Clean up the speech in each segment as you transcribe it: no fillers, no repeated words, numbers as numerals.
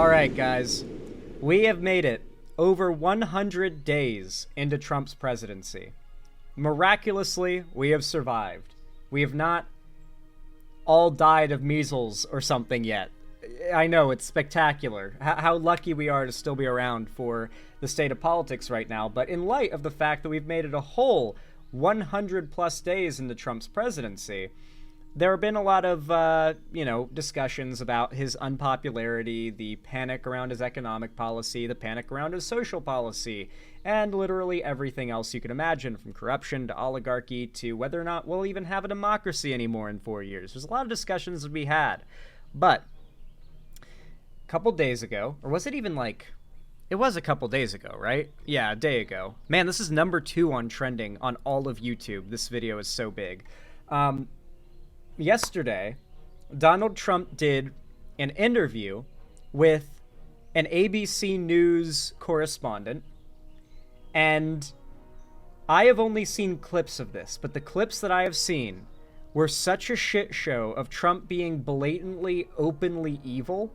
All right, guys. We have made it over 100 days into Trump's presidency. Miraculously, we have survived. We have not all died of measles or something yet. I know, it's spectacular. How lucky we are to still be around for the state of politics right now. But in light of the fact that we've made it a whole 100 plus days into Trump's presidency, there have been a lot of, discussions about his unpopularity, the panic around his economic policy, the panic around his social policy, and literally everything else you can imagine, from corruption to oligarchy to whether or not we'll even have a democracy anymore in 4 years. There's a lot of discussions to be had. But a couple days ago, or was it even it was a couple days ago, right? Yeah, a day ago. Man, this is number 2 on trending on all of YouTube. This video is so big. Yesterday, Donald Trump did an interview with an ABC News correspondent, and I have only seen clips of this, but the clips that I have seen were such a shit show of Trump being blatantly, openly evil.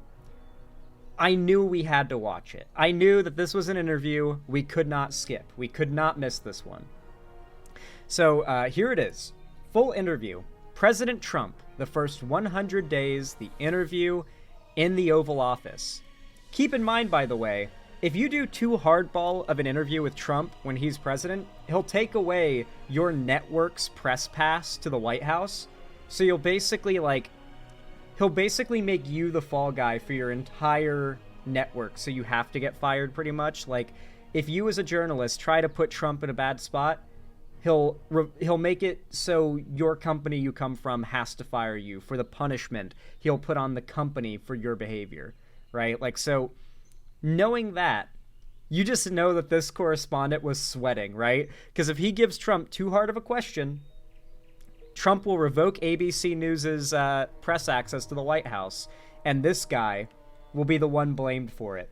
I knew we had to watch it. I knew that this was an interview we could not skip. We could not miss this one. So here it is. Full interview. President Trump, the first 100 days, the interview in the Oval Office. Keep in mind, by the way, if you do too hardball of an interview with Trump when he's president, he'll take away your network's press pass to the White House. So he'll basically make you the fall guy for your entire network. So you have to get fired pretty much. Like, if you as a journalist try to put Trump in a bad spot, he'll make it so your company you come from has to fire you. For the punishment he'll put on the company for your behavior, right? So knowing that, you just know that this correspondent was sweating, right? Because if he gives Trump too hard of a question, Trump will revoke ABC News's press access to the White House, and this guy will be the one blamed for it.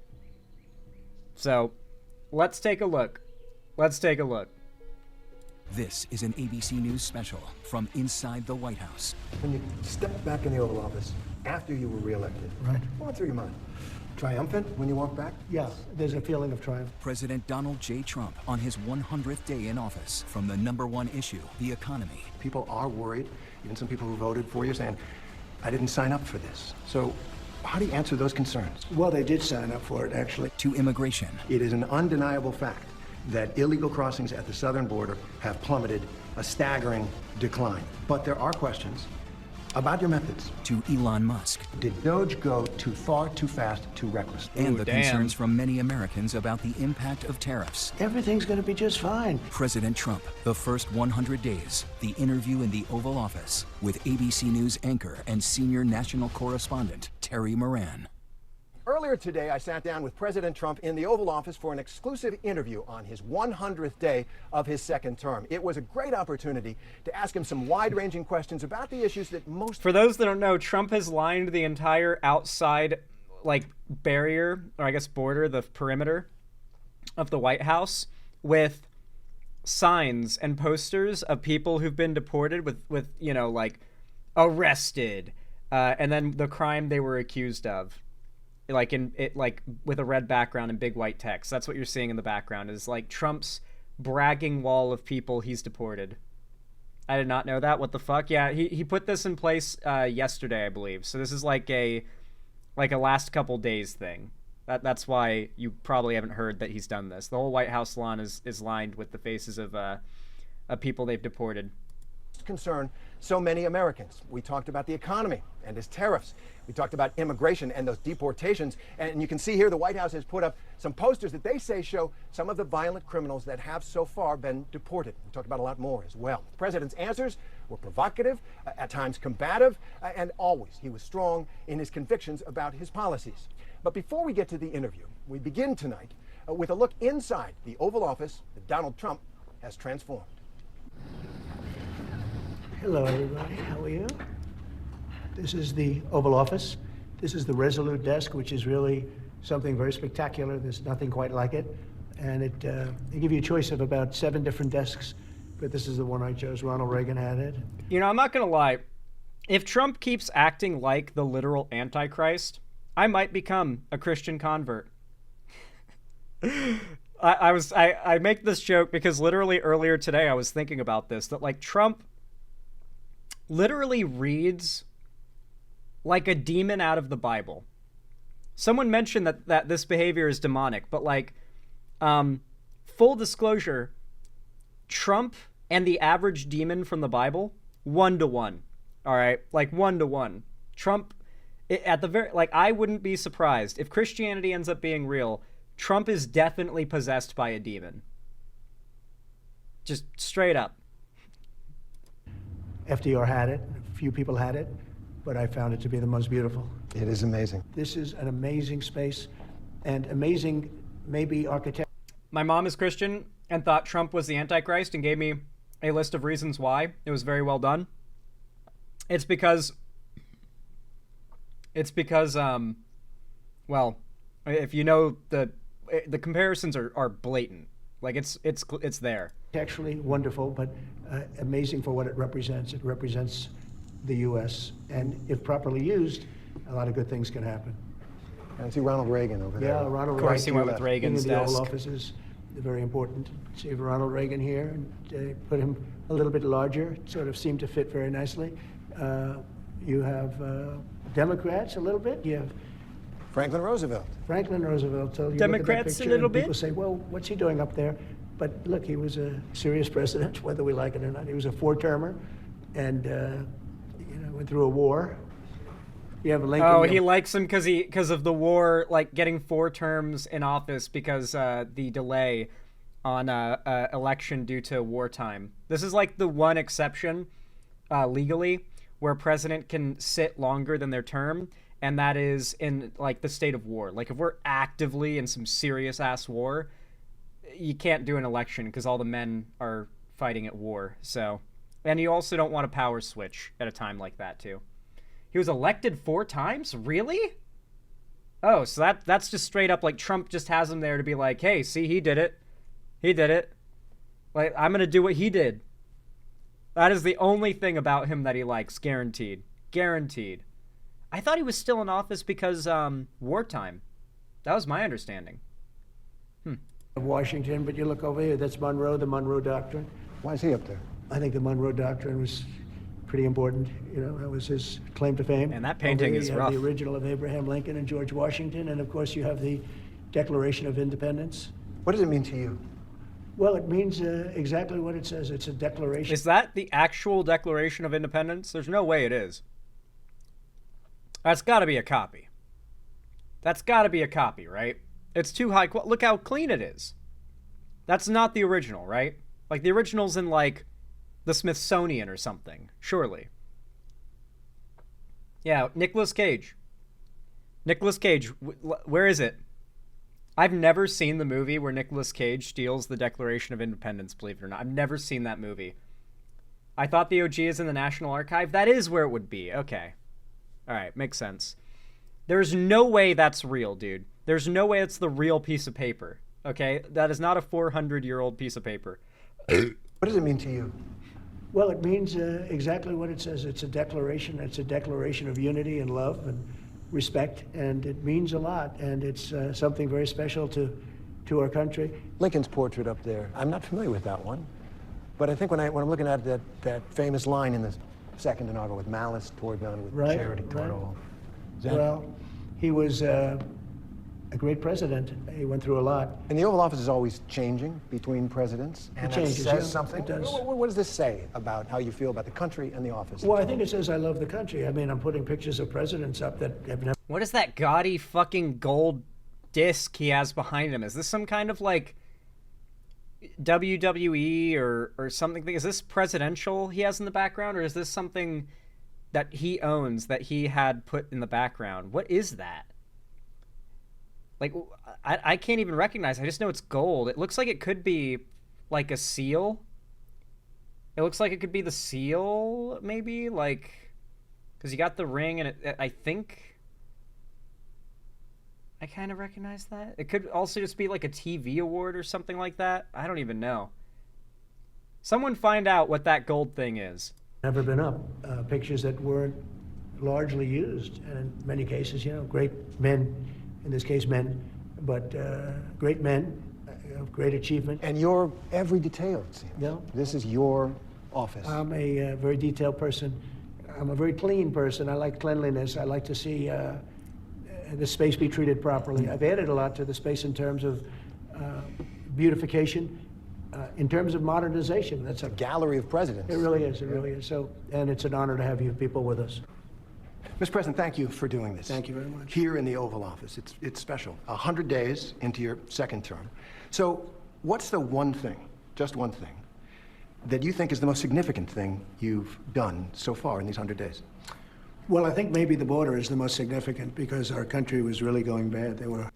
So let's take a look. This is an ABC News special from inside the White House. When you stepped back in the Oval Office after you were reelected, right? What went through your mind? Triumphant when you walked back? Yes, there's a feeling of triumph. President Donald J. Trump on his 100th day in office, from the #1 issue, the economy. People are worried, even some people who voted for you saying, I didn't sign up for this. So how do you answer those concerns? Well, they did sign up for it, actually. To immigration. It is an undeniable fact that illegal crossings at the southern border have plummeted, a staggering decline. But there are questions about your methods. To Elon Musk. Did DOGE go too far, too fast, too reckless? And the concerns from many Americans about the impact of tariffs. Everything's going to be just fine. President Trump, the first 100 days, the interview in the Oval Office with ABC News anchor and senior national correspondent Terry Moran. Earlier today, I sat down with President Trump in the Oval Office for an exclusive interview on his 100th day of his second term. It was a great opportunity to ask him some wide-ranging questions about the issues that most... For those that don't know, Trump has lined the entire outside, barrier, or I guess border, the perimeter of the White House with signs and posters of people who've been deported with arrested, and then the crime they were accused of. With a red background and big white text. That's what you're seeing in the background, is Trump's bragging wall of people he's deported. I did not know that. What the fuck? Yeah, he put this in place yesterday, I believe. So this is a last couple days thing. That's why you probably haven't heard that he's done this. The whole White House lawn is lined with the faces of people they've deported. Concern so many Americans. We talked about the economy and his tariffs. We talked about immigration and those deportations. And you can see here the White House has put up some posters that they say show some of the violent criminals that have so far been deported. We talked about a lot more as well. The president's answers were provocative, at times combative, and always he was strong in his convictions about his policies. But before we get to the interview, we begin tonight with a look inside the Oval Office that Donald Trump has transformed. Hello, everybody. How are you? This is the Oval Office. This is the Resolute desk, which is really something very spectacular. There's nothing quite like it. And they give you a choice of about 7 different desks, but this is the one I chose. Ronald Reagan had it. I'm not going to lie. If Trump keeps acting like the literal Antichrist, I might become a Christian convert. I make this joke because literally earlier today I was thinking about this, that like Trump literally reads like a demon out of the Bible. Someone mentioned that this behavior is demonic, but like, full disclosure, Trump and the average demon from the Bible, 1-to-1. All right, like 1-to-1. Trump, at the very, like, I wouldn't be surprised if Christianity ends up being real. Trump is definitely possessed by a demon. Just straight up. FDR had it. A few people had it, but I found it to be the most beautiful. It is amazing. This is an amazing space, and amazing, maybe architect. My mom is Christian and thought Trump was the Antichrist and gave me a list of reasons why. It was very well done. It's because, well, if you know the comparisons are blatant. Like it's there. Actually wonderful, but amazing for what it represents. It represents the U.S., and if properly used, a lot of good things can happen. And I see Ronald Reagan over there. Yeah, Ronald Reagan. Of course, he went with Reagan's Being in the desk. Oval Office is very important. See Ronald Reagan here, and put him a little bit larger. It sort of seemed to fit very nicely. You have Democrats a little bit. You have Franklin Roosevelt. Franklin Roosevelt. So you Democrats look at that picture a little and bit? People say, well, what's he doing up there? But look, he was a serious president, whether we like it or not. He was a four-termer, and went through a war. You have Lincoln. Oh, he likes him because of the war, like getting 4 terms in office because the delay on election due to wartime. This is like the one exception legally where a president can sit longer than their term, and that is in like the state of war. Like if we're actively in some serious ass war, you can't do an election because all the men are fighting at war. So, and you also don't want a power switch at a time like that too. He was elected 4 times? Really? Oh, so that's just straight up like Trump just has him there to be like, hey, see, he did it. He did it. Like, I'm going to do what he did. That is the only thing about him that he likes, guaranteed. Guaranteed. I thought he was still in office because wartime. That was my understanding. of Washington, but you look over here, that's Monroe, the Monroe Doctrine. Why is he up there? I think the Monroe Doctrine was pretty important. You know, that was his claim to fame. And that painting Over here, is you have rough. the original of Abraham Lincoln and George Washington, and of course you have the Declaration of Independence. What does it mean to you? Well, it means exactly what it says. It's a declaration. Is that the actual Declaration of Independence? There's no way it is. That's got to be a copy. That's got to be a copy, right? It's too high quality. Look how clean it is. That's not the original, right? Like the original's in like the Smithsonian or something, surely. Yeah, Nicolas Cage. Nicolas Cage, where is it? I've never seen the movie where Nicolas Cage steals the Declaration of Independence, believe it or not. I've never seen that movie. I thought the OG is in the National Archive. That is where it would be. Okay. All right, makes sense. There's no way that's real, dude. There's no way it's the real piece of paper. Okay? That is not a 400-year-old piece of paper. What does it mean to you? Well, it means exactly what it says. It's a declaration. It's a declaration of unity and love and respect, and it means a lot, and it's something very special to our country. Lincoln's portrait up there. I'm not familiar with that one, but I think when I'm looking at that famous line in the second inaugural, with malice toward none, with Right, charity toward right. all. Is that- Well, he was a great president. He went through a lot. And the Oval Office is always changing between presidents. And that changes, says yeah, something. it does. What does this say about how you feel about the country and the office? Well, I think it says I love the country. I mean, I'm putting pictures of presidents up that have never What is that gaudy fucking gold disc he has behind him? Is this some kind of like WWE or something? Is this presidential he has in the background, or is this something that he owns that he had put in the background? What is that? Like, I can't even recognize. I just know it's gold. It looks like it could be like a seal. It looks like it could be the seal, maybe, like, because you got the ring, and I think I kind of recognize that. It could also just be like a TV award or something like that. I don't even know. Someone find out what that gold thing is. been up. Pictures that weren't largely used, and in many cases, great men, in this case men, but great men of great achievement. And you're every detail, it seems. Yeah. This is your office. I'm a very detailed person. I'm a very clean person. I like cleanliness. I like to see the space be treated properly. I've added a lot to the space in terms of beautification, in terms of modernization. That's a gallery of presidents. It really is. It really is. So, and it's an honor to have you people with us. Mr. President, thank you for doing this. Thank you very much. Here in the Oval Office, it's special. 100 days into your second term. So, what's the one thing, just one thing, that you think is the most significant thing you've done so far in these 100 days? Well, I think maybe the border is the most significant because our country was really going bad. They were.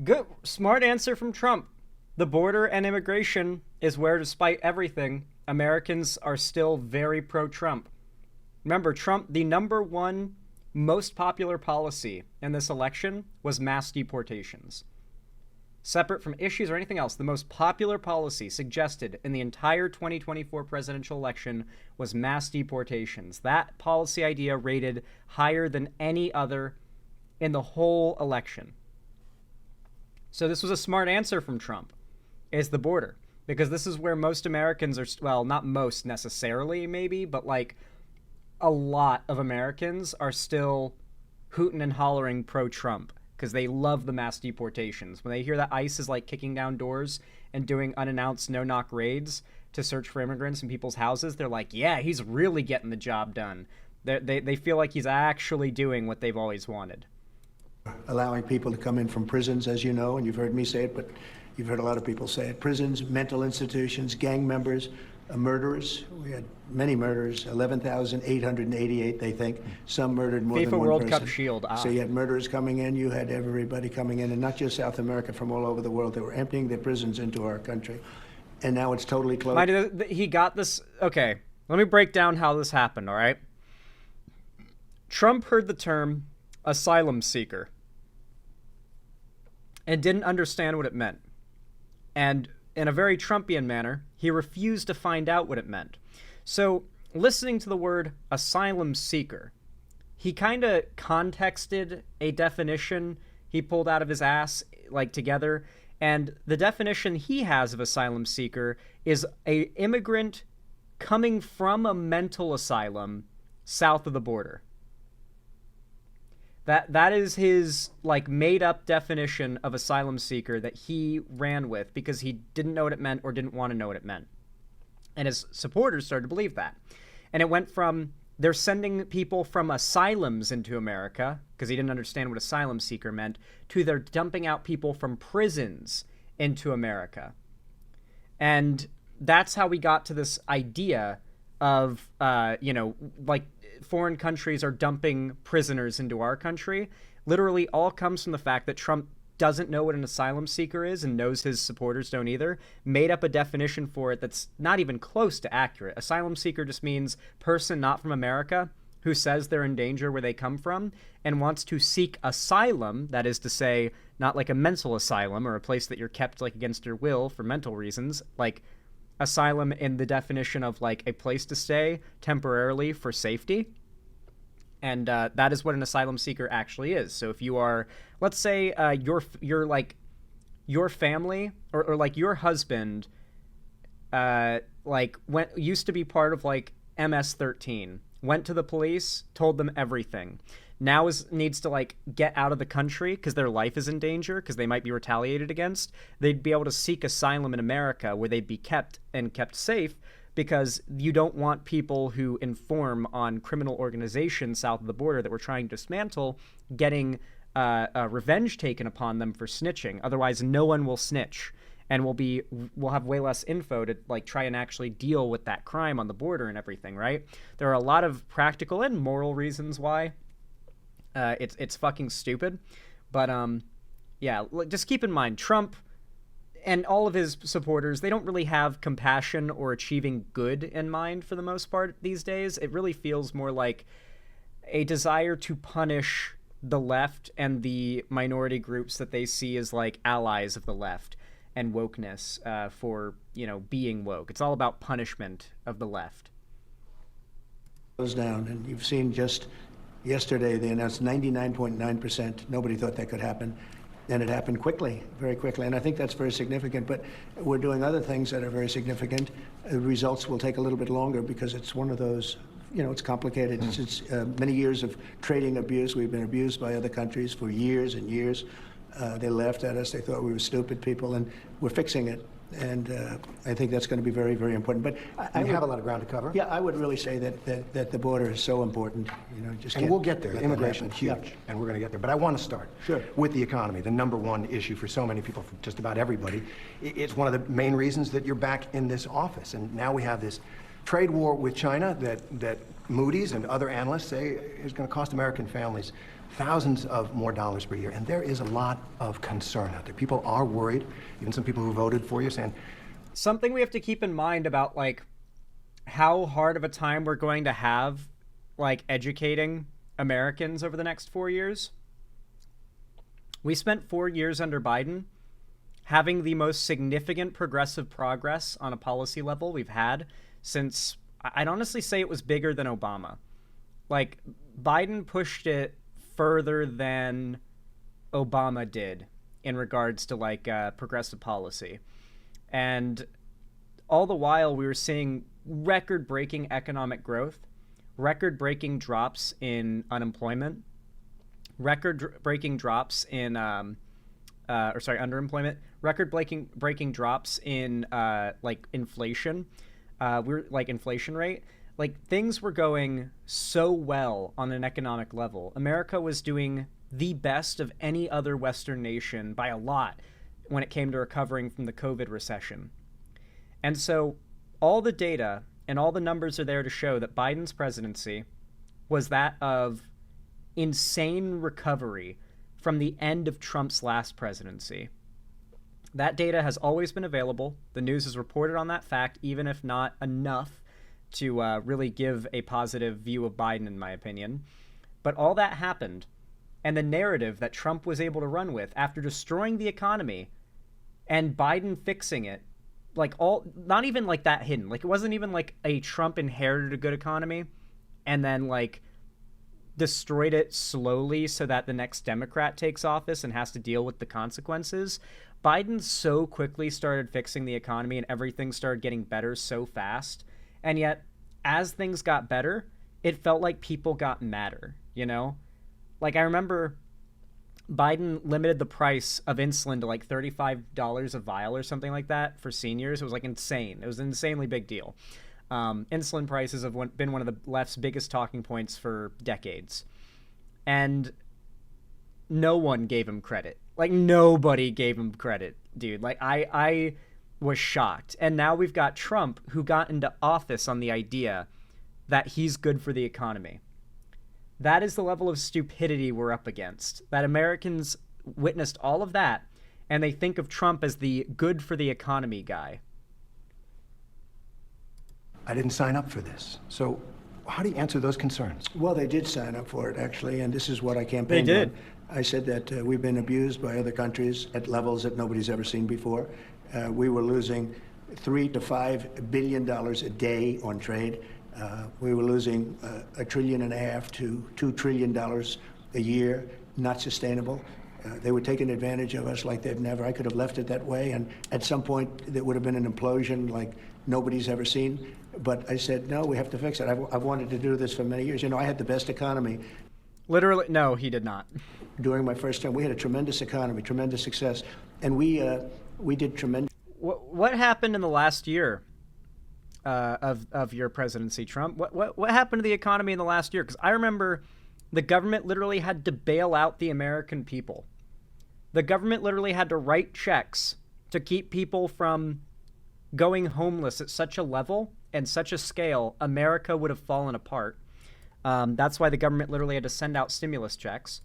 Good, smart answer from Trump. The border and immigration is where, despite everything, Americans are still very pro-Trump. Remember, Trump, the number one most popular policy in this election was mass deportations. Separate from issues or anything else, the most popular policy suggested in the entire 2024 presidential election was mass deportations. That policy idea rated higher than any other in the whole election. So this was a smart answer from Trump, is the border. Because this is where most Americans are, well, not most necessarily maybe, but like a lot of Americans are still hooting and hollering pro-Trump because they love the mass deportations. When they hear that ICE is like kicking down doors and doing unannounced no-knock raids to search for immigrants in people's houses, they're like, yeah, he's really getting the job done. They feel like he's actually doing what they've always wanted. Allowing people to come in from prisons, as you know, and you've heard me say it, but you've heard a lot of people say it. Prisons, mental institutions, gang members, murderers. We had many murders, 11,888, they think. Some murdered more FIFA than one World person. Cup shield. So you had murderers coming in, you had everybody coming in, and not just South America, from all over the world. They were emptying their prisons into our country. And now it's totally closed. He got this. Okay, let me break down how this happened, all right? Trump heard the term asylum seeker and didn't understand what it meant. And in a very Trumpian manner, he refused to find out what it meant. So, listening to the word asylum seeker, he kind of contexted a definition he pulled out of his ass, like, together. And the definition he has of asylum seeker is a immigrant coming from a mental asylum south of the border. That is his, like, made-up definition of asylum seeker that he ran with because he didn't know what it meant or didn't want to know what it meant. And his supporters started to believe that. And it went from they're sending people from asylums into America, because he didn't understand what asylum seeker meant, to they're dumping out people from prisons into America. And that's how we got to this idea of, like, foreign countries are dumping prisoners into our country. Literally all comes from the fact that Trump doesn't know what an asylum seeker is and knows his supporters don't either, made up a definition for it that's not even close to accurate. Asylum seeker just means person not from America who says they're in danger where they come from and wants to seek asylum, that is to say, not like a mental asylum or a place that you're kept like against your will for mental reasons, like asylum in the definition of like a place to stay temporarily for safety. And that is what an asylum seeker actually is. So if you are, let's say you're like your family or like your husband used to be part of like MS-13, went to the police, told them everything. Now needs to like get out of the country because their life is in danger because they might be retaliated against. They'd be able to seek asylum in America where they'd be kept safe because you don't want people who inform on criminal organizations south of the border that we're trying to dismantle getting revenge taken upon them for snitching. Otherwise, no one will snitch, and we'll have way less info to like try and actually deal with that crime on the border and everything, right? There are a lot of practical and moral reasons why it's fucking stupid, but yeah, just keep in mind Trump and all of his supporters, they don't really have compassion or achieving good in mind for the most part these days. It really feels more like a desire to punish the left and the minority groups that they see as like allies of the left and wokeness for, being woke. It's all about punishment of the left. Goes down, and you've seen just Yesterday, they announced 99.9%. Nobody thought that could happen. And it happened quickly, very quickly. And I think that's very significant. But we're doing other things that are very significant. Results will take a little bit longer because it's one of those, it's complicated. It's many years of trading abuse. We've been abused by other countries for years and years. They laughed at us. They thought we were stupid people. And we're fixing it. And I think that's going to be very, very important. But I have a lot of ground to cover. Yeah, I would really say that the border is so important. And we'll get there. Immigration, huge, and we're going to get there. But I want to start with the economy, the number one issue for so many people, for just about everybody. It's one of the main reasons that you're back in this office. And now we have this trade war with China that Moody's and other analysts say is going to cost American families thousands of more dollars per year. And there is a lot of concern out there. People are worried, even some people who voted for you saying... Something we have to keep in mind about, how hard of a time we're going to have, educating Americans over the next 4 years. We spent 4 years under Biden having the most significant progressive progress on a policy level we've had since... I'd honestly say it was bigger than Obama. Biden pushed it further than Obama did in regards to progressive policy. And all the while we were seeing record-breaking economic growth, record-breaking drops in unemployment, record-breaking drops in underemployment, record-breaking drops in inflation. Inflation rate. Things were going so well on an economic level. America was doing the best of any other Western nation by a lot when it came to recovering from the COVID recession. And so all the data and all the numbers are there to show that Biden's presidency was that of insane recovery from the end of Trump's last presidency. That data has always been available. The news has reported on that fact, even if not enough to really give a positive view of Biden, in my opinion. But all that happened, and the narrative that Trump was able to run with after destroying the economy and Biden fixing it, not even that hidden. It wasn't even a Trump inherited a good economy and then destroyed it slowly so that the next Democrat takes office and has to deal with the consequences. Biden so quickly started fixing the economy and everything started getting better so fast. And yet, as things got better, it felt like people got madder, I remember Biden limited the price of insulin to $35 a vial or something like that for seniors. It was insane. It was an insanely big deal. Insulin prices have been one of the left's biggest talking points for decades. And no one gave him credit. Nobody gave him credit, dude. I was shocked. And now we've got Trump, who got into office on the idea that he's good for the economy. That is the level of stupidity we're up against. That Americans witnessed all of that, and they think of Trump as the good for the economy guy. I didn't sign up for this. So how do you answer those concerns? Well, they did sign up for it, actually, and this is what I campaigned on. They did. I said that we've been abused by other countries at levels that nobody's ever seen before. We were losing $3 to $5 billion a day on trade. We were losing $1.5 trillion to $2 trillion a year. Not sustainable. They were taking advantage of us like they've never. I could have left it that way, and at some point there would have been an implosion like nobody's ever seen. But I said, no, we have to fix it. I've wanted to do this for many years. I had the best economy. Literally, no, he did not. During my first term, we had a tremendous economy, tremendous success, and we did tremendous. What happened in the last year of your presidency, Trump? What happened to the economy in the last year? Because I remember the government literally had to bail out the American people. The government literally had to write checks to keep people from going homeless at such a level and such a scale, America would have fallen apart. That's why the government literally had to send out stimulus checks.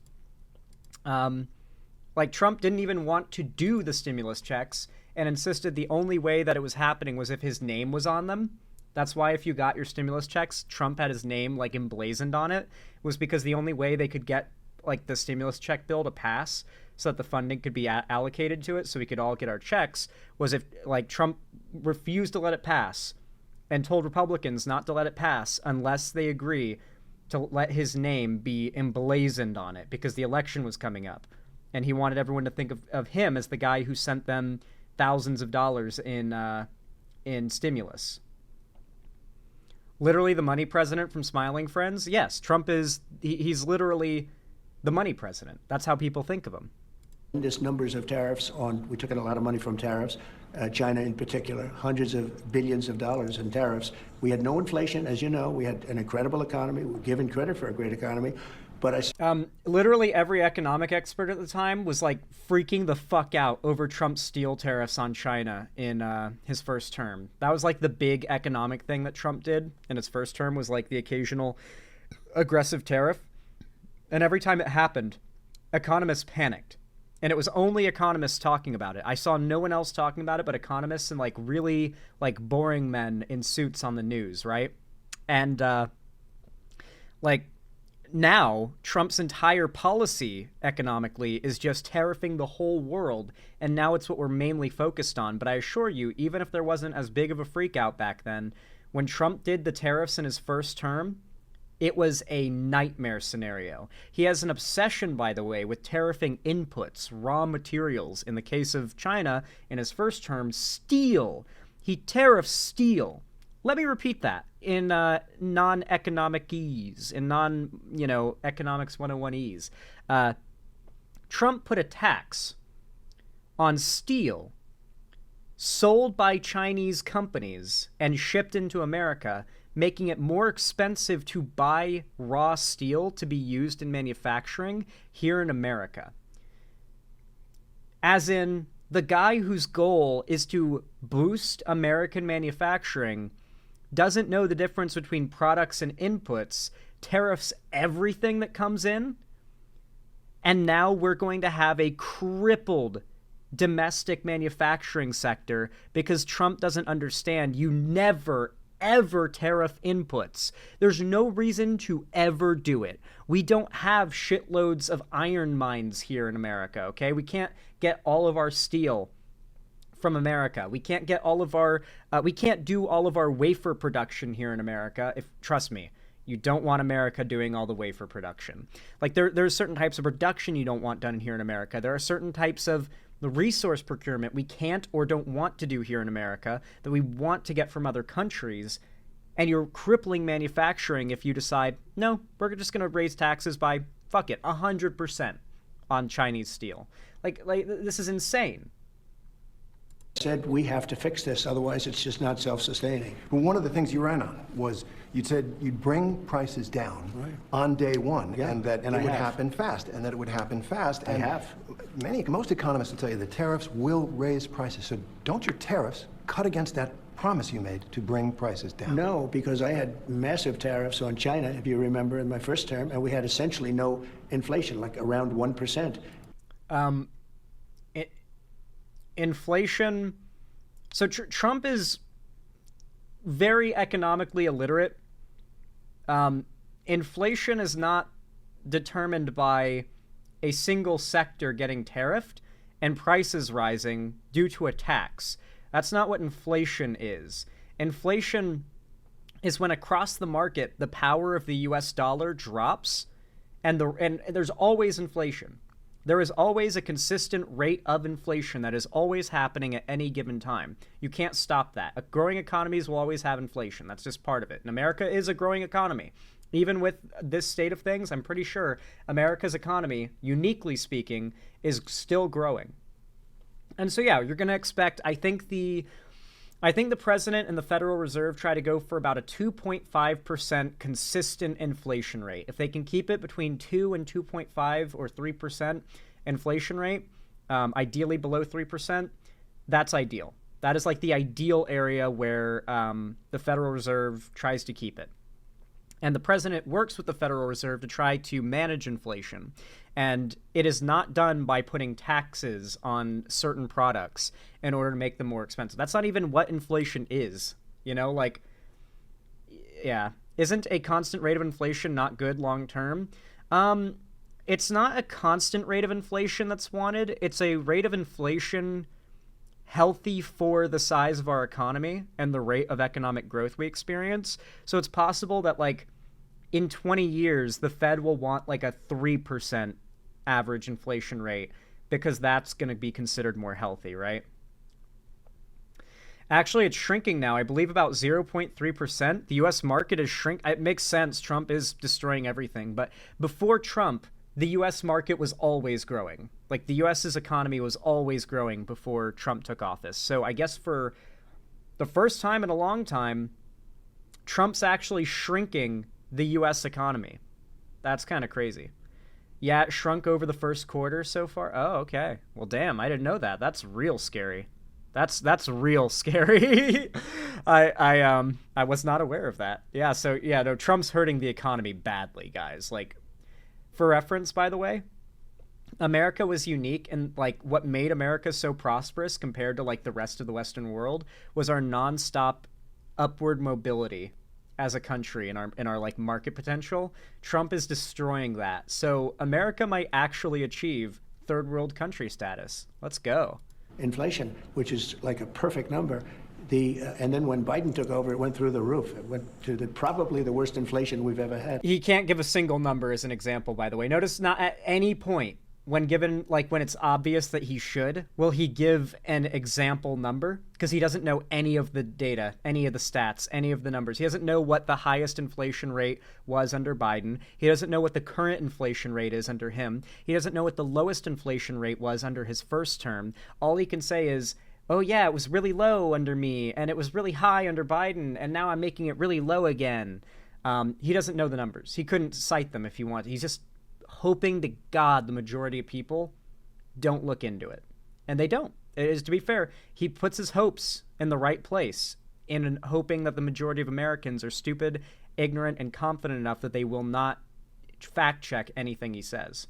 Trump didn't even want to do the stimulus checks and insisted the only way that it was happening was if his name was on them. That's why if you got your stimulus checks, Trump had his name emblazoned on it, was because the only way they could get the stimulus check bill to pass so that the funding could be allocated to it so we could all get our checks was if Trump refused to let it pass and told Republicans not to let it pass unless they agree to let his name be emblazoned on it because the election was coming up. And he wanted everyone to think of him as the guy who sent them thousands of dollars in stimulus. Literally the money president from Smiling Friends? Yes, Trump is... He's literally the money president. That's how people think of him. Tremendous numbers of tariffs we took in a lot of money from tariffs, China in particular, hundreds of billions of dollars in tariffs. We had no inflation, as you know. We had an incredible economy. We're given credit for a great economy. But literally every economic expert at the time was like freaking the fuck out over Trump's steel tariffs on China in his first term. That was like the big economic thing that Trump did in his first term, was like the occasional aggressive tariff. And every time it happened, economists panicked. And it was only economists talking about it. I saw no one else talking about it but economists and like really like boring men in suits on the news, right? And like now Trump's entire policy economically is just tariffing the whole world, and now it's what we're mainly focused on. But I assure you, even if there wasn't as big of a freak out back then, when Trump did the tariffs in his first term, it was a nightmare scenario. He has an obsession, by the way, with tariffing inputs, raw materials. In the case of China, in his first term, steel. He tariffs steel. Let me repeat that in non-economic ease, in economics 101 ease. Trump put a tax on steel sold by Chinese companies and shipped into America, making it more expensive to buy raw steel to be used in manufacturing here in America. As in, the guy whose goal is to boost American manufacturing doesn't know the difference between products and inputs, tariffs everything that comes in, and now we're going to have a crippled domestic manufacturing sector because Trump doesn't understand you never, ever tariff inputs. There's no reason to ever do it. We don't have shitloads of iron mines here in America, okay? We can't get all of our steel from America. We can't get all of our, we can't do all of our wafer production here in America. Trust me, you don't want America doing all the wafer production. Like there's certain types of production you don't want done here in America. There are certain types of the resource procurement we can't or don't want to do here in America that we want to get from other countries. And you're crippling manufacturing if you decide, no, we're just going to raise taxes by, 100% on Chinese steel. Like this is insane. Said we have to fix this, otherwise it's just not self-sustaining. Well, one of the things you ran on was you said you'd bring prices down on day one, and that it would happen fast, and that it would happen fast. I and have. Most economists will tell you the tariffs will raise prices. So don't your tariffs cut against that promise you made to bring prices down? No, because I had massive tariffs on China, if you remember, in my first term, and we had essentially no inflation, like around 1%. Inflation. So Trump is very economically illiterate. Inflation is not determined by a single sector getting tariffed and prices rising due to a tax. That's not what inflation is. Inflation is when across the market the power of the US dollar drops, and there's always inflation. There is always a consistent rate of inflation that is always happening at any given time. You can't stop that. Growing economies will always have inflation. That's just part of it. And America is a growing economy. Even with this state of things, I'm pretty sure America's economy, uniquely speaking, is still growing. And so, yeah, you're going to expect, I think the president and the Federal Reserve try to go for about a 2.5% consistent inflation rate. If they can keep it between 2 and 2.5 or 3% inflation rate, ideally below 3%, that's ideal. That is like the ideal area where the Federal Reserve tries to keep it. And the president works with the Federal Reserve to try to manage inflation. And it is not done by putting taxes on certain products in order to make them more expensive. That's not even what inflation is. Isn't a constant rate of inflation not good long term? It's not a constant rate of inflation that's wanted. It's a rate of inflation healthy for the size of our economy and the rate of economic growth we experience. So it's possible that in 20 years, the Fed will want like a 3% average inflation rate because that's going to be considered more healthy, right? Actually, it's shrinking now. I believe about 0.3%. The U.S. market is shrinking. It makes sense. Trump is destroying everything. But before Trump, the U.S. market was always growing. Like, the U.S.'s economy was always growing before Trump took office. So I guess for the first time in a long time, Trump's actually shrinking the U.S. economy. That's kind of crazy. Yeah, it shrunk over the first quarter so far. Oh, okay. Well, damn, I didn't know that. That's real scary. That's real scary. I was not aware of that. Yeah, so yeah, no, Trump's hurting the economy badly, guys. Like, for reference, by the way, America was unique, and like what made America so prosperous compared to like the rest of the Western world was our nonstop upward mobility as a country and our like market potential. Trump is destroying that. So America might actually achieve third world country status. Let's go. Inflation, which is like a perfect number. And then when Biden took over, it went through the roof. It went to probably the worst inflation we've ever had. He can't give a single number as an example, by the way. Notice not at any point when given, like when it's obvious that he should, will he give an example number? Because he doesn't know any of the data, any of the stats, any of the numbers. He doesn't know what the highest inflation rate was under Biden. He doesn't know what the current inflation rate is under him. He doesn't know what the lowest inflation rate was under his first term. All he can say is, oh yeah, it was really low under me, and it was really high under Biden, and now I'm making it really low again. He doesn't know the numbers. He couldn't cite them if he wanted. He's just hoping to God the majority of people don't look into it. And they don't. It is, to be fair, he puts his hopes in the right place in hoping that the majority of Americans are stupid, ignorant, and confident enough that they will not fact check anything he says.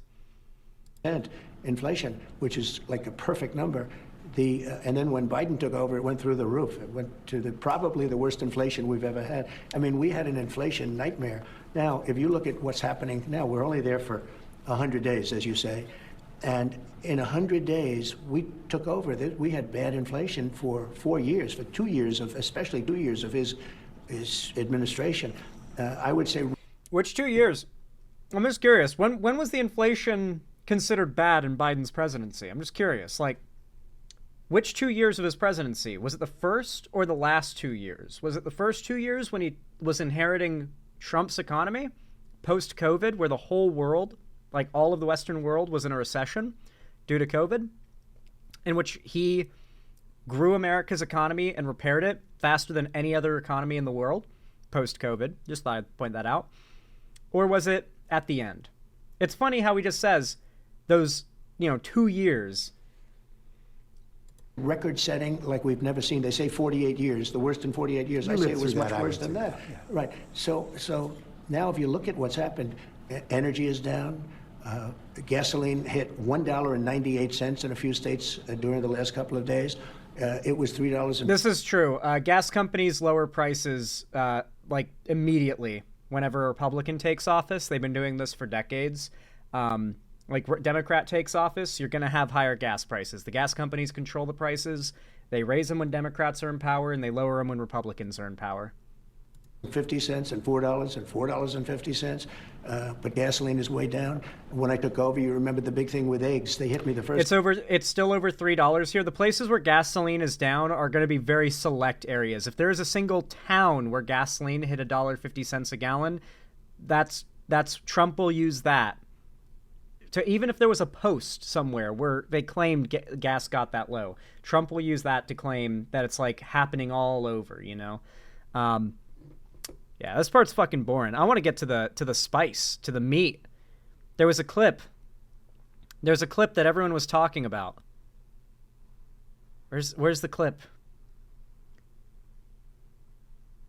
And inflation, which is like a perfect number. And then when Biden took over, it went through the roof. It went to probably the worst inflation we've ever had. I mean, we had an inflation nightmare. Now, if you look at what's happening now, we're only there for 100 days, as you say. And in 100 days, we took over. We had bad inflation for 4 years, for 2 years of, especially 2 years of his administration. I would say. Which 2 years? I'm just curious. When was the inflation considered bad in Biden's presidency? I'm just curious. Like, which 2 years of his presidency? Was it the first or the last 2 years? Was it the first 2 years when he was inheriting Trump's economy post-COVID, where the whole world, like all of the Western world, was in a recession due to COVID, in which he grew America's economy and repaired it faster than any other economy in the world post-COVID? Just thought I'd point that out. Or was it at the end? It's funny how he just says those, 2 years. Record-setting like we've never seen. They say 48 years, the worst in 48 years. I say it was much worse than that. Yeah. Right. So now if you look at what's happened, energy is down. Gasoline hit $1.98 in a few states during the last couple of days. It was $3. This is true. Gas companies lower prices like immediately whenever a Republican takes office. They've been doing this for decades. Like Democrat takes office, you're going to have higher gas prices. The gas companies control the prices. They raise them when Democrats are in power, and they lower them when Republicans are in power. 50 cents and $4 and $4.50. But gasoline is way down. When I took over, you remember the big thing with eggs. They hit me the first. It's still over $3 here. The places where gasoline is down are going to be very select areas. If there is a single town where gasoline hit $1.50 a gallon, that's Trump will use that. To even if there was a post somewhere where they claimed gas got that low, Trump will use that to claim that it's like happening all over, Yeah, this part's fucking boring. I want to get to the spice, to the meat. There's a clip that everyone was talking about. Where's the clip?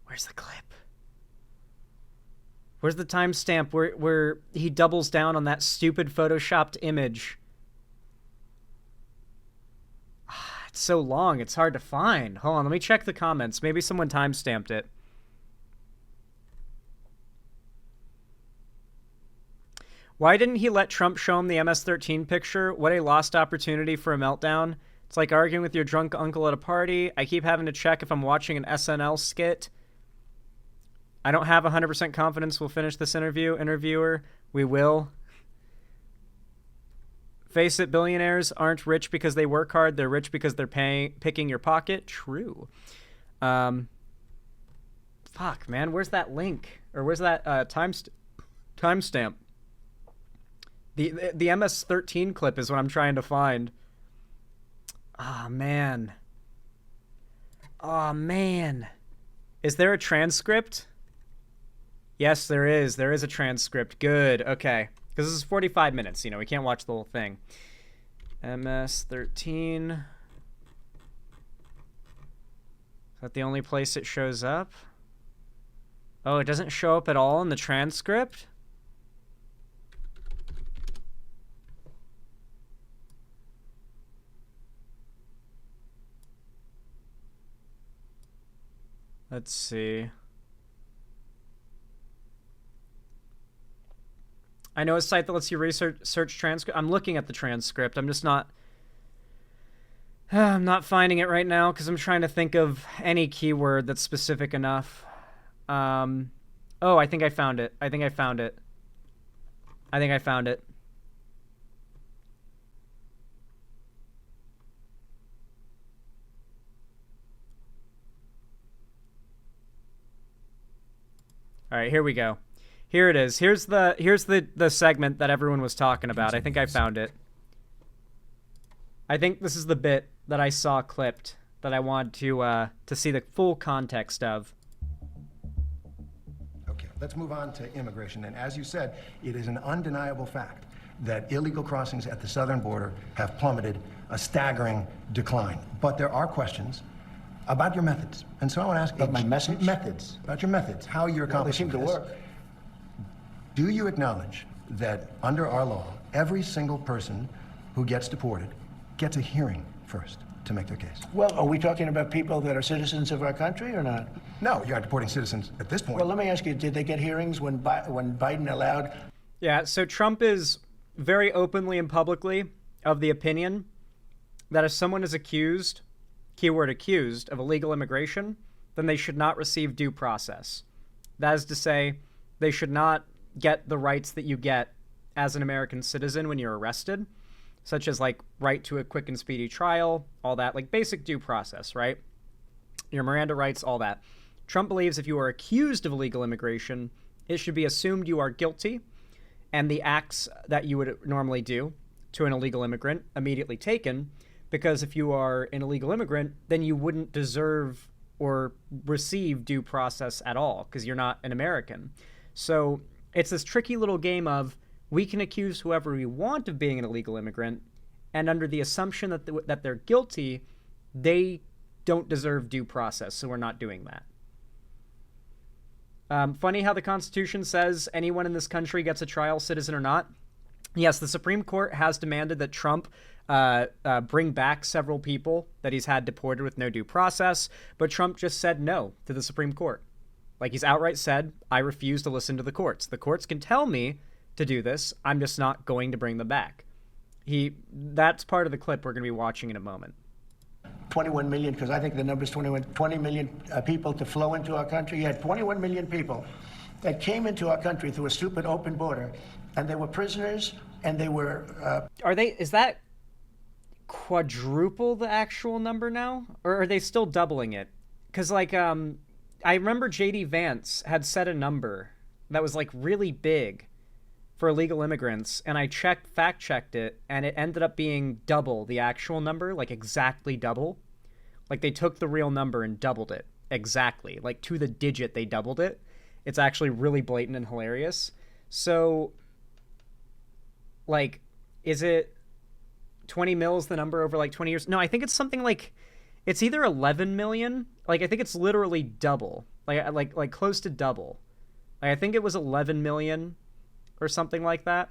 Where's the clip? Where's the timestamp where he doubles down on that stupid photoshopped image? It's so long, it's hard to find. Hold on, let me check the comments. Maybe someone timestamped it. Why didn't he let Trump show him the MS-13 picture? What a lost opportunity for a meltdown. It's like arguing with your drunk uncle at a party. I keep having to check if I'm watching an SNL skit. I don't have 100% confidence we'll finish this interview. Interviewer, we will. Face it, billionaires aren't rich because they work hard. They're rich because they're picking your pocket. True. Fuck, man. Where's that link? Or where's that timestamp? The MS-13 clip is what I'm trying to find. Oh, man. Oh, man. Is there a transcript? Yes, there is. There is a transcript. Good. Okay. Because this is 45 minutes. You know, we can't watch the whole thing. MS-13. Is that the only place it shows up? Oh, it doesn't show up at all in the transcript? Let's see. I know a site that lets you search transcript. I'm looking at the transcript. I'm just not... I'm not finding it right now because I'm trying to think of any keyword that's specific enough. Oh, I think I found it. I think I found it. All right, here we go. Here it is. Here's the segment that everyone was talking about. I think I found it. I think this is the bit that I saw clipped that I wanted to see the full context of. Okay, let's move on to immigration. And as you said, it is an undeniable fact that illegal crossings at the southern border have plummeted, a staggering decline. But there are questions about your methods. And so I want to ask About my message? Methods. About your methods, how you're Well, they accomplishing seem to this. work. Do you acknowledge that under our law, every single person who gets deported gets a hearing first to make their case? Well, are we talking about people that are citizens of our country or not? No, you're not deporting citizens at this point. Well, let me ask you, did they get hearings when Biden allowed... Yeah, so Trump is very openly and publicly of the opinion that if someone is accused, keyword accused, of illegal immigration, then they should not receive due process. That is to say, they should not get the rights that you get as an American citizen when you're arrested, such as like right to a quick and speedy trial, all that, like basic due process, right? Your Miranda rights, all that. Trump believes if you are accused of illegal immigration, it should be assumed you are guilty and the acts that you would normally do to an illegal immigrant immediately taken, because if you are an illegal immigrant, then you wouldn't deserve or receive due process at all because you're not an American. So it's this tricky little game of we can accuse whoever we want of being an illegal immigrant, and under the assumption that they're guilty, they don't deserve due process, so we're not doing that. Funny how the Constitution says anyone in this country gets a trial, citizen or not. Yes, the Supreme Court has demanded that Trump bring back several people that he's had deported with no due process, but Trump just said no to the Supreme Court. Like, he's outright said, I refuse to listen to the courts. The courts can tell me to do this. I'm just not going to bring them back. That's part of the clip we're going to be watching in a moment. 21 million, because I think the number's 20 million people to flow into our country. You had 21 million people that came into our country through a stupid open border, and they were prisoners, and they were... Is that quadruple the actual number now? Or are they still doubling it? Because, like, I remember J.D. Vance had set a number that was, like, really big for illegal immigrants, and I fact-checked it, and it ended up being double the actual number, like exactly double. Like, they took the real number and doubled it. Exactly. Like, to the digit, they doubled it. It's actually really blatant and hilarious. So, like, is it 20 mils the number over, like, 20 years? No, I think it's something like... It's either 11 million. Like, I think it's literally double. Like close to double. Like, I think it was 11 million or something like that.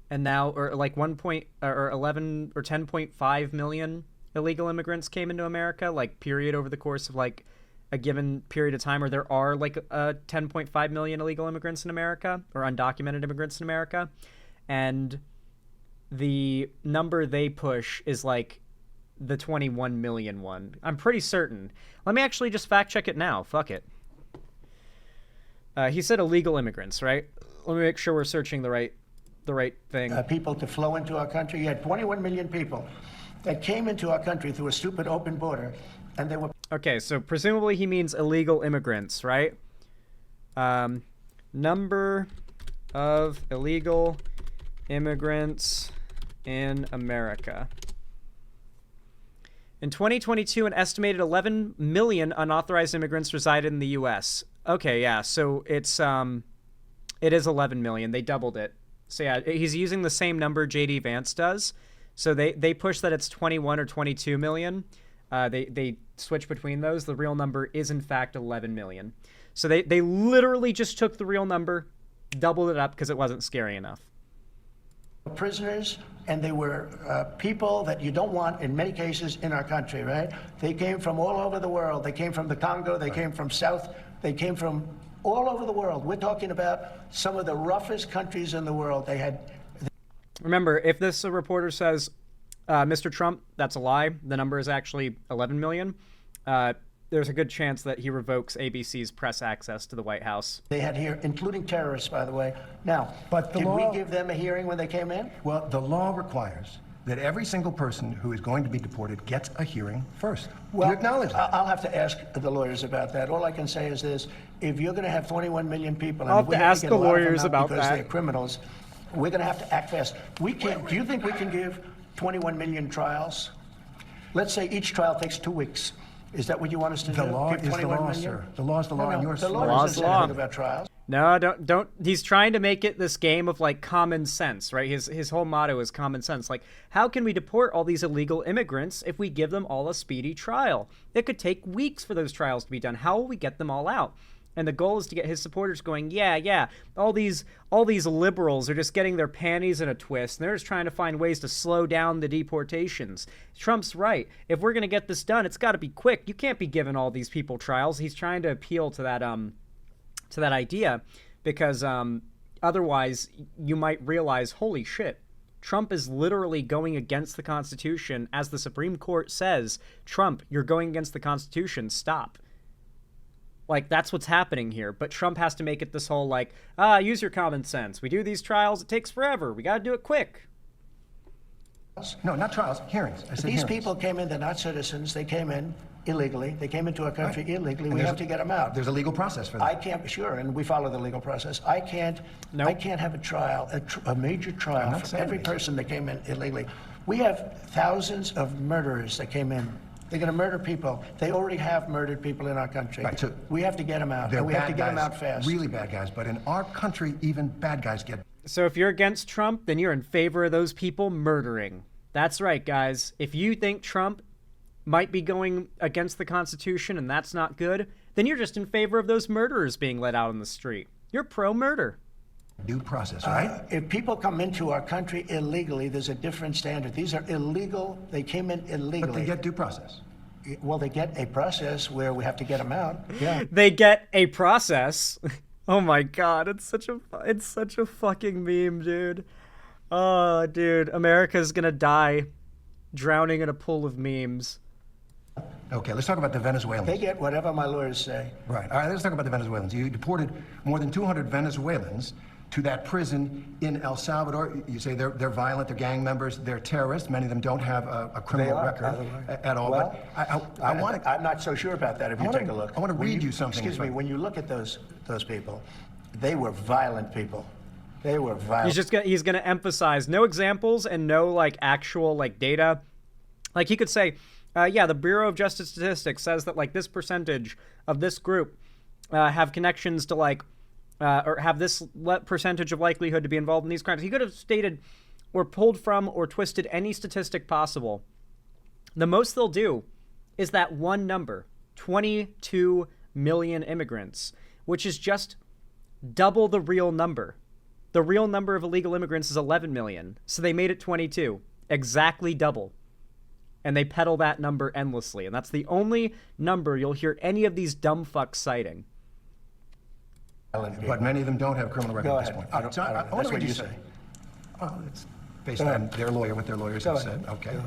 And now, or like 11 or 10.5 million illegal immigrants came into America, like, period, over the course of, like, a given period of time, or there are, like, 10.5 million illegal immigrants in America, or undocumented immigrants in America. And the number they push is, like, the 21 million one. I'm pretty certain. Let me actually just fact check it now. Fuck it. He said illegal immigrants, right? Let me make sure we're searching the right thing. People to flow into our country. You had 21 million people that came into our country through a stupid open border, and they were... Okay, so presumably he means illegal immigrants, right? Number of illegal immigrants in America. In 2022, an estimated 11 million unauthorized immigrants resided in the U.S. Okay, yeah, so it is 11 million. They doubled it. So yeah, he's using the same number J.D. Vance does. So they push that it's 21 or 22 million. They switch between those. The real number is in fact 11 million. So they literally just took the real number, doubled it up because it wasn't scary enough. Prisoners, and they were people that you don't want in many cases in our country, right? They came from all over the world. They came from the Congo. They came from South. They came from all over the world. We're talking about some of the roughest countries in the world. They had... Remember, if this reporter says, Mr. Trump, that's a lie, the number is actually 11 million, there's a good chance that he revokes ABC's press access to the White House. They had here, including terrorists, by the way. Now, but did we give them a hearing when they came in? Well, the law requires that every single person who is going to be deported gets a hearing first. Well, Do you acknowledge that? I'll have to ask the lawyers about that. All I can say is this: if you're going to have 21 million people, I'll have to ask the lawyers about because that. they're criminals, we're going to have to act fast. We can't. Do you think we can give 21 million trials? Let's say each trial takes 2 weeks. Is that what you want us to do? The law Give is the 21 law, million? sir. The law is the law, and yours the is law Law's isn't law. anything about trials. No, don't. He's trying to make it this game of like common sense, right? His whole motto is common sense. Like, how can we deport all these illegal immigrants if we give them all a speedy trial? It could take weeks for those trials to be done. How will we get them all out? And the goal is to get his supporters going, yeah, all these liberals are just getting their panties in a twist, and they're just trying to find ways to slow down the deportations. Trump's right. If we're going to get this done, it's got to be quick. You can't be giving all these people trials. He's trying to appeal to that idea because otherwise you might realize, holy shit, Trump is literally going against the Constitution. As the Supreme Court says, Trump, you're going against the Constitution. Stop. Like, that's what's happening here. But Trump has to make it this whole, like, use your common sense. We do these trials. It takes forever. We got to do it quick. No, not trials, hearings. I said These hearings. people came in, they're not citizens. They came in illegally. They came into our country illegally. We have to get them out. There's a legal process for that. I can't, sure, and we follow the legal process. I can't have a trial, a major trial for every person that came in illegally. We have thousands of murderers that came in. They're going to murder people. They already have murdered people in our country. Right, so we have to get them out, They're and we have to bad get them guys, out fast. really bad guys. But in our country, even bad guys get... So if you're against Trump, then you're in favor of those people murdering. That's right, guys. If you think Trump might be going against the Constitution and that's not good, then you're just in favor of those murderers being let out on the street. You're pro-murder. Due process, right? If people come into our country illegally, there's a different standard. These are illegal. They came in illegally. But they get due process. Well, they get a process where we have to get them out. Yeah. They get a process. Oh my God, it's such a fucking meme, dude. Oh, dude, America's gonna die drowning in a pool of memes. Okay, let's talk about the Venezuelans. They get whatever my lawyers say. Right. All right, let's talk about the Venezuelans. You deported more than 200 Venezuelans to that prison in El Salvador. You say they're violent, they're gang members, they're terrorists. Many of them don't have a criminal record at all. Well, but I want to... I'm not so sure about that if you take a look. I want to read you something. Excuse me, when you look at those people, they were violent people. They were violent. He's gonna emphasize no examples and no like actual like data. Like he could say, yeah, the Bureau of Justice Statistics says that like this percentage of this group have connections to like or have this percentage of likelihood to be involved in these crimes. He could have stated or pulled from or twisted any statistic possible. The most they'll do is that one number, 22 million immigrants, which is just double the real number. The real number of illegal immigrants is 11 million, so they made it 22, exactly double. And they peddle that number endlessly, and that's the only number you'll hear any of these dumb fucks citing. But many of them don't have criminal record at this point. I don't know. That's what you say. Oh, it's based on their lawyer, what their lawyers have said. Okay.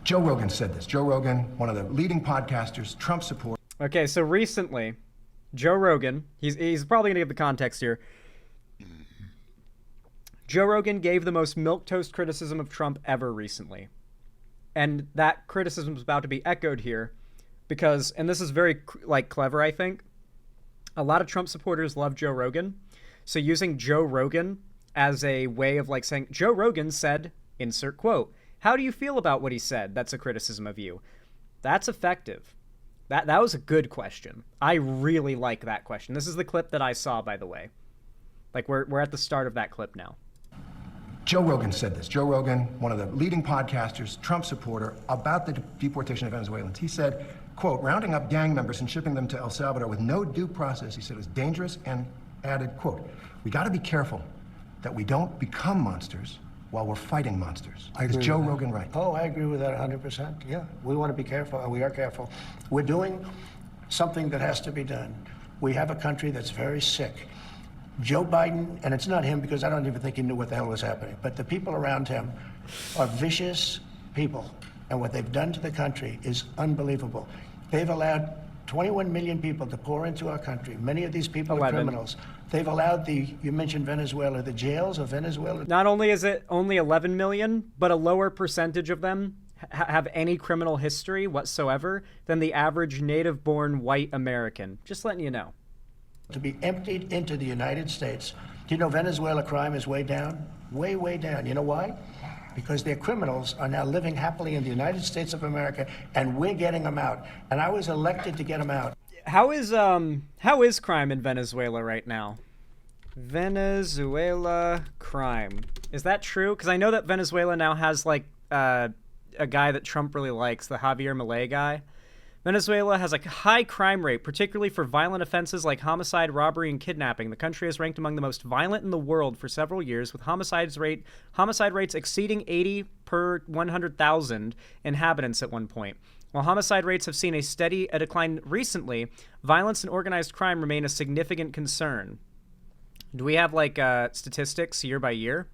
Joe Rogan said this. Joe Rogan, one of the leading podcasters, Trump supporter. Okay, so recently, Joe Rogan, he's probably going to give the context here. Joe Rogan gave the most milquetoast criticism of Trump ever recently. And that criticism is about to be echoed here because, and this is very clever, I think, a lot of Trump supporters love Joe Rogan. So using Joe Rogan as a way of like saying, Joe Rogan said, insert quote, how do you feel about what he said? That's a criticism of you. That's effective. That was a good question. I really like that question. This is the clip that I saw, by the way. Like we're at the start of that clip now. Joe Rogan said this. Joe Rogan, one of the leading podcasters, Trump supporter, about the deportation of Venezuelans. He said, quote, rounding up gang members and shipping them to El Salvador with no due process, he said, was dangerous, and added, quote, we got to be careful that we don't become monsters while we're fighting monsters. Is Joe Rogan right? Oh, I agree with that 100%. Yeah, we want to be careful, and we are careful. We're doing something that has to be done. We have a country that's very sick. Joe Biden, and it's not him because I don't even think he knew what the hell was happening, but the people around him are vicious people, and what they've done to the country is unbelievable. They've allowed 21 million people to pour into our country. Many of these people 11. are criminals. They've allowed you mentioned Venezuela, the jails of Venezuela. Not only is it only 11 million, but a lower percentage of them have any criminal history whatsoever than the average native-born white American. Just letting you know. To be emptied into the United States. Do you know Venezuela crime is way down? Way, way down. You know why? Because their criminals are now living happily in the United States of America, and we're getting them out. And I was elected to get them out. How is crime in Venezuela right now? Venezuela crime. Is that true? Because I know that Venezuela now has like a guy that Trump really likes, the Javier Milei guy. Venezuela has a high crime rate, particularly for violent offenses like homicide, robbery, and kidnapping. The country has ranked among the most violent in the world for several years, with homicide rates exceeding 80 per 100,000 inhabitants at one point. While homicide rates have seen a decline recently, violence and organized crime remain a significant concern. Do we have like statistics year by year?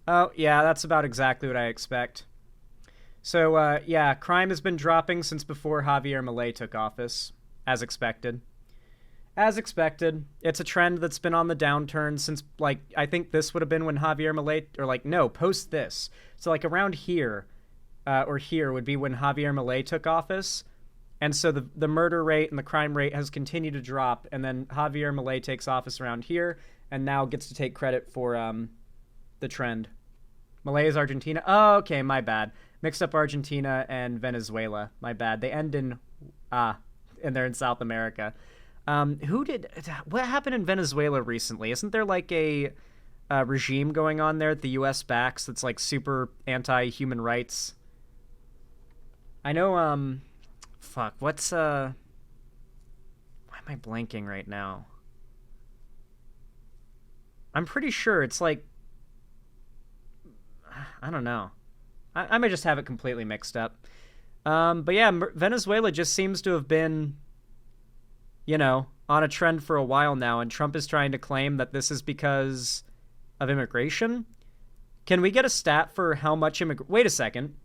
Oh, yeah, that's about exactly what I expect. So, yeah, crime has been dropping since before Javier Milei took office, as expected. As expected. It's a trend that's been on the downturn since, like, I think this would have been when Javier Milei, or like, no, post this. So, like, around here, or here would be when Javier Milei took office. And so the murder rate and the crime rate has continued to drop, and then Javier Milei takes office around here, and now gets to take credit for the trend. Milei is Argentina. Oh, okay, my bad. Mixed up Argentina and Venezuela. My bad. They end in and they're in South America. What happened in Venezuela recently? Isn't there like a regime going on there that the U.S. backs that's like super anti-human rights? I know, what's, why am I blanking right now? I'm pretty sure it's like, I don't know. I might just have it completely mixed up. But yeah, Venezuela just seems to have been, you know, on a trend for a while now, and Trump is trying to claim that this is because of immigration. Can we get a stat for how much Wait a second.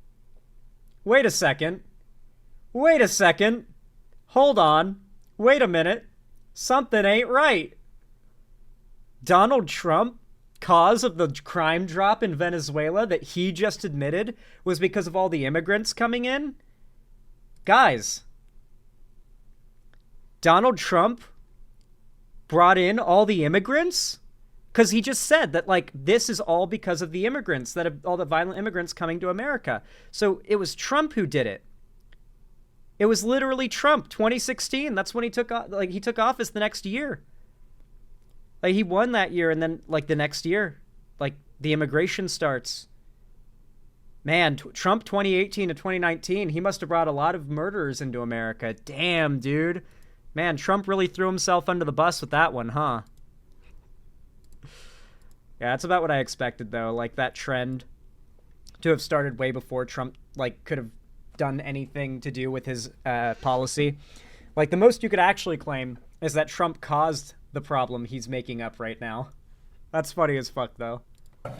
Hold on. Wait a minute. Something ain't right. Donald Trump, cause of the crime drop in Venezuela that he just admitted was because of all the immigrants coming in? Guys, Donald Trump brought in all the immigrants? Because he just said that, like, this is all because of the immigrants, all the violent immigrants coming to America. So it was Trump who did it. It was literally Trump, 2016. That's when he took office the next year. Like, he won that year, and then, like, the next year, like, the immigration starts. Man, Trump 2018 to 2019, he must have brought a lot of murderers into America. Damn, dude. Man, Trump really threw himself under the bus with that one, huh? Yeah, that's about what I expected, though. Like, that trend to have started way before Trump, like, could have done anything to do with his policy. Like, the most you could actually claim is that Trump caused the problem he's making up right now. That's funny as fuck, though.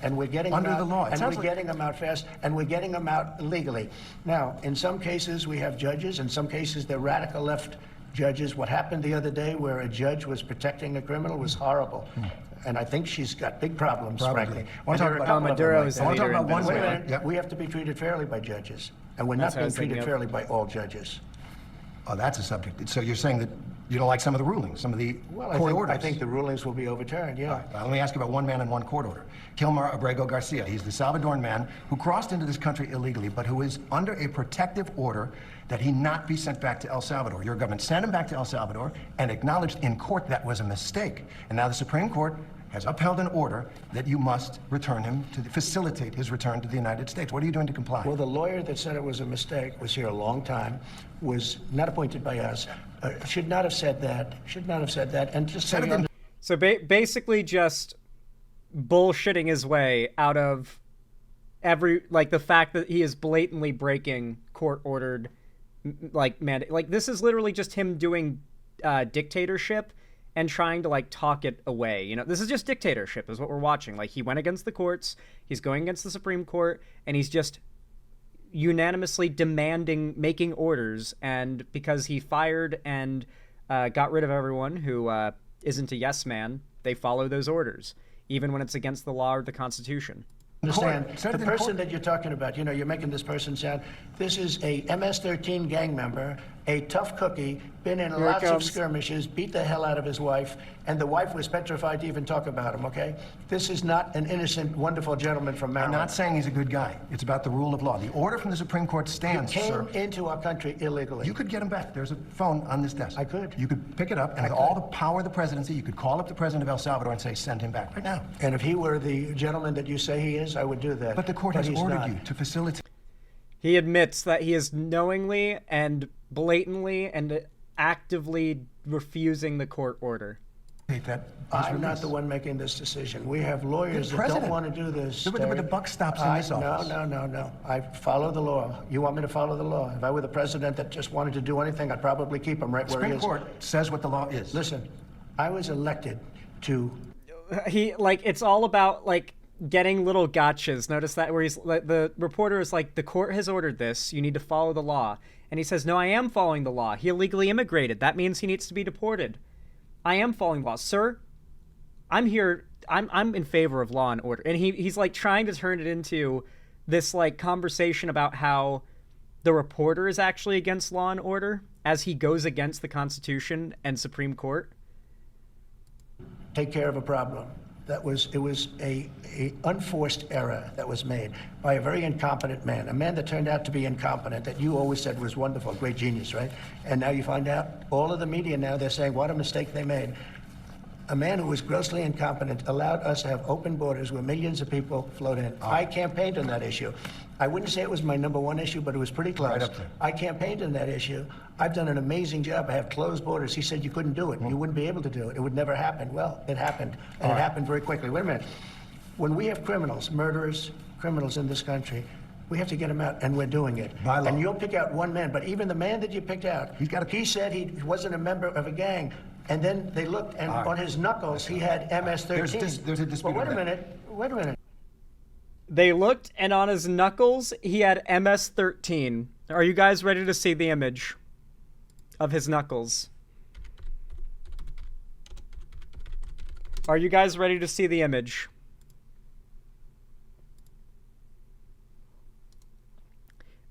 And we're getting Under them the out, law. and we're getting them out fast, and we're getting them out legally. Now, in some cases, we have judges. In some cases, they're radical left judges. What happened the other day where a judge was protecting a criminal was horrible. And I think she's got big problems, frankly. Maduro is the leader in Venezuela. Yep. We have to be treated fairly by judges, and we're not being treated fairly by all judges. Oh, that's a subject. So you're saying that you don't like some of the rulings, some of the court orders? I think the rulings will be overturned, yeah. All right, let me ask you about one man and one court order. Kilmar Abrego Garcia. He's the Salvadoran man who crossed into this country illegally, but who is under a protective order that he not be sent back to El Salvador. Your government sent him back to El Salvador and acknowledged in court that was a mistake. And now the Supreme Court has upheld an order that you must return him to facilitate his return to the United States. What are you doing to comply? Well, the lawyer that said it was a mistake was here a long time, was not appointed by us, should not have said that, and just said it. So basically just bullshitting his way out of the fact that he is blatantly breaking court-ordered, mandate. Like, this is literally just him doing dictatorship and trying to, talk it away. You know, this is just dictatorship is what we're watching. Like, he went against the courts, he's going against the Supreme Court, and he's just unanimously making orders, and because he fired and got rid of everyone who isn't a yes man, they follow those orders, even when it's against the law or the Constitution. Understand, the person that you're talking about, you're making this person sound, this is a MS-13 gang member, a tough cookie, been in lots of skirmishes, beat the hell out of his wife, and the wife was petrified to even talk about him, okay? This is not an innocent, wonderful gentleman from Maryland. I'm not saying he's a good guy. It's about the rule of law. The order from the Supreme Court stands, sir. He came into our country illegally. You could get him back. There's a phone on this desk. I could. You could pick it up, and with all the power of the presidency, you could call up the president of El Salvador and say, send him back right now. And if he were the gentleman that you say he is, I would do that. But the court has ordered you to facilitate. He admits that he is knowingly and blatantly and actively refusing the court order. I'm not the one making this decision. We have lawyers that don't want to do this. But the buck stops in this office. No. I follow the law. You want me to follow the law? If I were the president that just wanted to do anything, I'd probably keep him right where he is. Supreme Court says what the law is. Listen, I was elected to... It's all about, getting little gotchas. Notice that where the reporter is like, the court has ordered this, you need to follow the law. And he says, no, I am following the law. He illegally immigrated. That means he needs to be deported. I am following the law. Sir, I'm here. I'm in favor of law and order. And he's trying to turn it into this conversation about how the reporter is actually against law and order as he goes against the Constitution and Supreme Court. Take care of a problem. It was a unforced error that was made by a very incompetent man, a man that turned out to be incompetent, that you always said was wonderful, great genius, right? And now you find out, all of the media now, they're saying what a mistake they made. A man who was grossly incompetent allowed us to have open borders where millions of people flowed in. I campaigned on that issue. I wouldn't say it was my #1 issue, but it was pretty close. Right up there. I campaigned on that issue. I've done an amazing job. I have closed borders. He said you couldn't do it. You wouldn't be able to do it. It would never happen. Well, it happened, and it happened very quickly. Wait a minute. When we have criminals, murderers, criminals in this country, we have to get them out, and we're doing it. By law. And you'll pick out one man, but even the man that you picked out, he said he wasn't a member of a gang. And then they looked, and on his knuckles, he had MS-13. There's a dispute. But wait a minute. They looked, and on his knuckles, he had MS-13. Are you guys ready to see the image of his knuckles? Are you guys ready to see the image?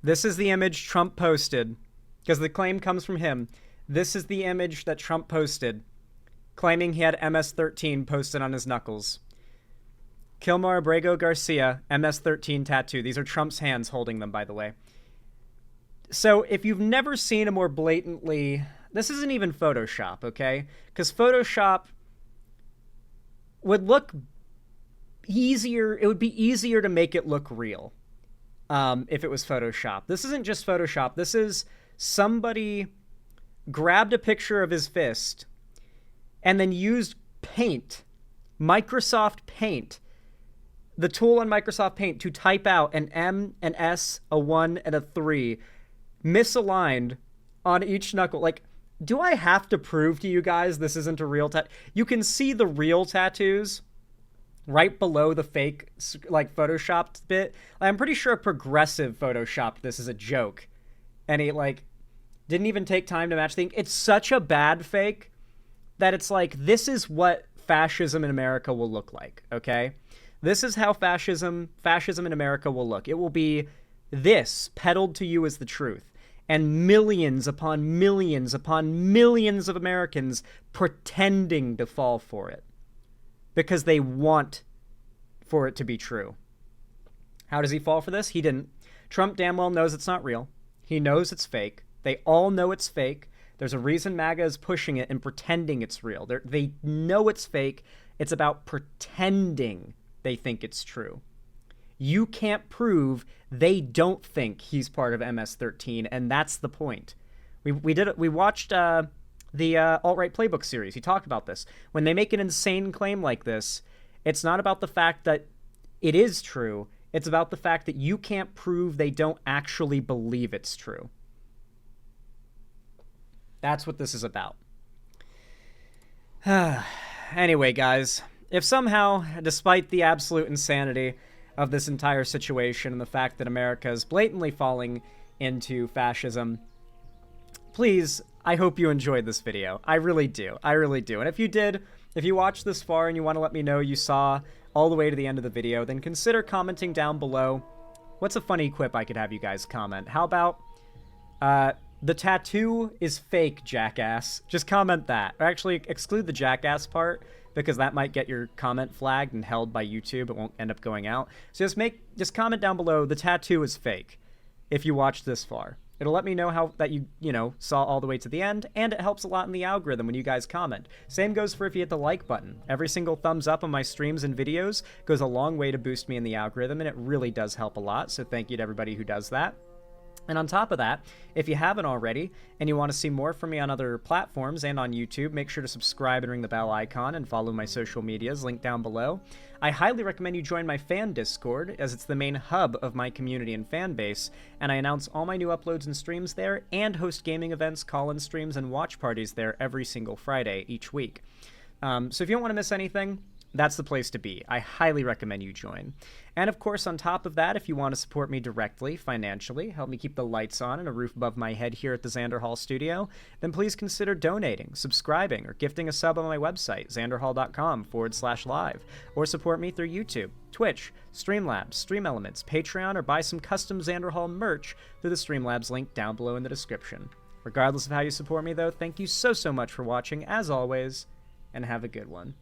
This is the image Trump posted, because the claim comes from him. This is the image that Trump posted, claiming he had MS-13 posted on his knuckles. Kilmar Abrego Garcia, MS-13 tattoo. These are Trump's hands holding them, by the way. So if you've never seen a more blatantly... This isn't even Photoshop, okay? Because Photoshop would look easier... It would be easier to make it look real if it was Photoshop. This isn't just Photoshop. This is somebody grabbed a picture of his fist and then used Paint, Microsoft Paint, the tool on Microsoft Paint, to type out an M, an S, a 1, and a 3, misaligned on each knuckle. Do I have to prove to you guys this isn't a real tattoo? You can see the real tattoos right below the fake, like, photoshopped bit. I'm pretty sure a progressive photoshopped this as a joke. And he, like, didn't even take time to match the ink. It's such a bad fake that it's like, this is what fascism in America will look like, okay? This is how fascism in America will look. It will be this peddled to you as the truth. And millions upon millions upon millions of Americans pretending to fall for it. Because they want for it to be true. How does he fall for this? He didn't. Trump damn well knows it's not real. He knows it's fake. They all know it's fake. There's a reason MAGA is pushing it and pretending it's real. They know it's fake. It's about pretending they think it's true. You can't prove they don't think he's part of MS-13, and that's the point. We watched the alt-right playbook series. He talked about this. When they make an insane claim like this, it's not about the fact that it is true. It's about the fact that you can't prove they don't actually believe it's true. That's what this is about. Anyway, guys, if somehow, despite the absolute insanity of this entire situation and the fact that America is blatantly falling into fascism, please, I hope you enjoyed this video. I really do. I really do. And if you did, if you watched this far and you want to let me know you saw all the way to the end of the video, then consider commenting down below. What's a funny quip I could have you guys comment? How about, the tattoo is fake, jackass. Just comment that. Or actually, exclude the jackass part, because that might get your comment flagged and held by YouTube. It won't end up going out. So just comment down below, the tattoo is fake, if you watched this far. It'll let me know how that you saw all the way to the end, and it helps a lot in the algorithm when you guys comment. Same goes for if you hit the like button. Every single thumbs up on my streams and videos goes a long way to boost me in the algorithm, and it really does help a lot, so thank you to everybody who does that. And on top of that, if you haven't already and you want to see more from me on other platforms and on YouTube, make sure to subscribe and ring the bell icon and follow my social medias linked down below. I highly recommend you join my fan Discord, as it's the main hub of my community and fan base, and I announce all my new uploads and streams there and host gaming events, call-in streams, and watch parties there every single Friday each week. So if you don't want to miss anything, that's the place to be. I highly recommend you join. And of course, on top of that, if you want to support me directly, financially, help me keep the lights on and a roof above my head here at the Xander Hall studio, then please consider donating, subscribing, or gifting a sub on my website, xanderhall.com/live, or support me through YouTube, Twitch, Streamlabs, Stream Elements, Patreon, or buy some custom Xander Hall merch through the Streamlabs link down below in the description. Regardless of how you support me, though, thank you so much for watching, as always, and have a good one.